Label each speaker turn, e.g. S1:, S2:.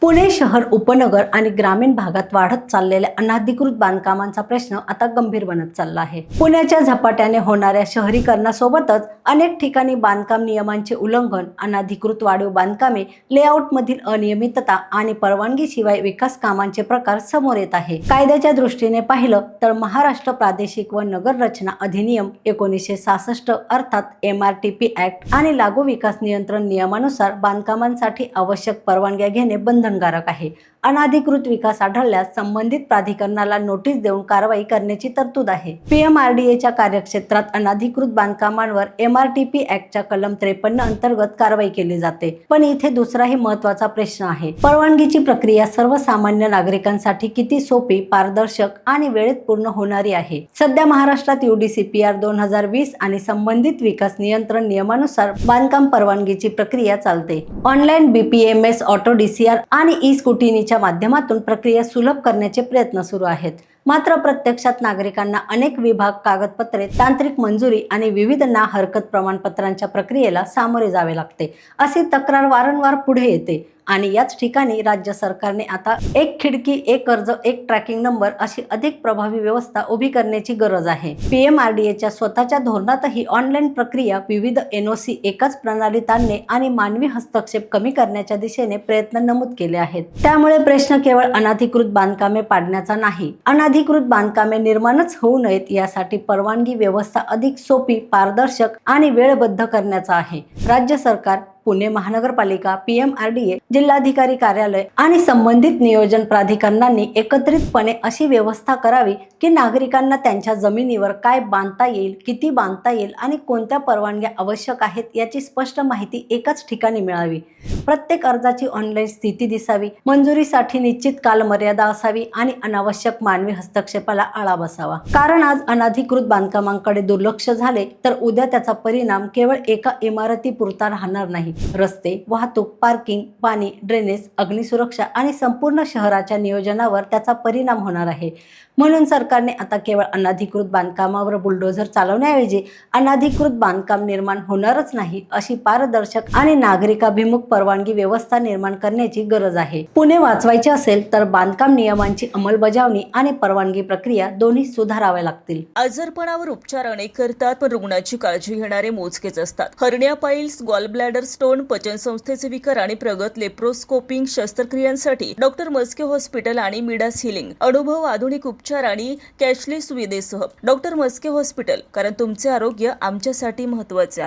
S1: पुणे शहर उपनगर आणि ग्रामीण भागात वाढत चाललेल्या अनधिकृत बांधकामांचा प्रश्न आता गंभीर बनत चालला आहे। पुण्याच्या झपाट्याने होणाऱ्या शहरीकरणासोबतच अनेक ठिकाणी बांधकाम नियमांचे उल्लंघन, अनधिकृत वाढीव बांधकामे, लेआउट मधील अनियमितता आणि परवानगीशिवाय विकास कामांचे प्रकार समोर येत आहे। कायद्याच्या दृष्टीने पाहिलं तर महाराष्ट्र प्रादेशिक व नगर रचना अधिनियम 1966 अर्थात MRTP ऍक्ट आणि लागू विकास नियंत्रण नियमानुसार बांधकामांसाठी आवश्यक परवानग्या घेणे बंधनकारक आहे। अनधिकृत विकास आढळल्यास संबंधित प्राधिकरणाला नोटीस देऊन कारवाई करण्याची तरतूद आहे। PMRDAच्या कार्यक्षेत्रात अनधिकृत बांधकामांवर MRTP ऍक्टच्या कलम 53 अंतर्गत कारवाई केली जाते। पण इथे दुसराही महत्त्वाचा प्रश्न आहे। परवानगीची प्रक्रिया सर्वसामान्य नागरिकांसाठी किती सोपी, पारदर्शक आणि वेळेत पूर्ण होणारी आहे। सध्या महाराष्ट्रात UDCPR 2020 आणि संबंधित विकास नियंत्रण नियमानुसार बांधकाम परवानगीची प्रक्रिया चालते। ऑनलाईन BPMS, ऑटो DCR आणि ई-स्कुटिनीच्या माध्यमातून प्रक्रिया सुलभ करण्याचे प्रयत्न सुरू आहेत। मात्र प्रत्यक्षात नागरिकांना अनेक विभाग, कागदपत्रे, तांत्रिक मंजुरी आणि विविध ना हरकत प्रमाणपत्रांच्या प्रक्रियेला सामोरे जावे लागते, अशी तक्रार वारंवार पुढे येते। आणि याच ठिकाणी राज्य सरकारने आता एक खिडकी, एक अर्ज, एक ट्रॅकिंग नंबर अशी अधिक प्रभावी व्यवस्था उभी करण्याची गरज आहे। PMRDAच्या स्वतःच्या धोरणातही ऑनलाईन प्रक्रिया, विविध NOC एकाच प्रणालीत आणणे आणि मानवी हस्तक्षेप कमी करण्याच्या दिशेने प्रयत्न नमूद केले आहेत। त्यामुळे प्रश्न केवळ अनधिकृत बांधकामे पाडण्याचा नाही, अनधिकृत बांधकामे निर्माणच होऊ नयेत यासाठी परवानगी व्यवस्था अधिक सोपी, पारदर्शक आणि वेळबद्ध करण्याचा आहे। राज्य सरकार, पुणे महानगरपालिका, PMRDA, जिल्हाधिकारी कार्यालय आणि संबंधित नियोजन प्राधिकरणांनी एकत्रितपणे अशी व्यवस्था करावी की नागरिकांना त्यांच्या जमिनीवर काय बांधता येईल, किती बांधता येईल आणि कोणत्या परवानग्या आवश्यक आहेत याची स्पष्ट माहिती एकाच ठिकाणी मिळावी। प्रत्येक अर्जाची ऑनलाईन स्थिती दिसावी, मंजुरीसाठी निश्चित कालमर्यादा असावी आणि अनावश्यक मानवी हस्तक्षेपाला आळा बसावा। कारण आज अनधिकृत बांधकामांकडे दुर्लक्ष झाले तर उद्या त्याचा परिणाम केवळ एका इमारतीपुरता राहणार नाही। रस्ते, वाहतूक, पार्किंग, पाणी, ड्रेनेज, अग्निसुरक्षा आणि संपूर्ण शहराच्या नियोजनावर त्याचा परिणाम होणार आहे। म्हणून सरकारने आता केवळ अनधिकृत बांधकामावर बुलडोझर चालवण्याऐवजी अनधिकृत बांधकाम निर्माण होणारच नाही अशी पारदर्शक आणि नागरिकाभिमुख परवानगी व्यवस्था निर्माण करण्याची गरज आहे। पुणे वाचवायचे असेल तर बांधकाम नियमांची अंमलबजावणी आणि परवानगी प्रक्रिया दोन्ही सुधाराव्या लागतील।
S2: आजारपणावर उपचार अनेक करतात, पण रुग्णाची काळजी घेणारे मोजकेच असतात। Hernia, piles, gall bladder stone, पचनसंस्थेचे विकार आणि प्रगत लेप्रोस्कोपिंग शस्त्रक्रियांसाठी डॉक्टर मस्के हॉस्पिटल आणि मिडास हिलिंग अनुभव, आधुनिक उपचार आणि कॅशलेस सुविधेसह डॉक्टर मस्के हॉस्पिटल, कारण तुमचे आरोग्य आमच्यासाठी महत्त्वाचे आहे।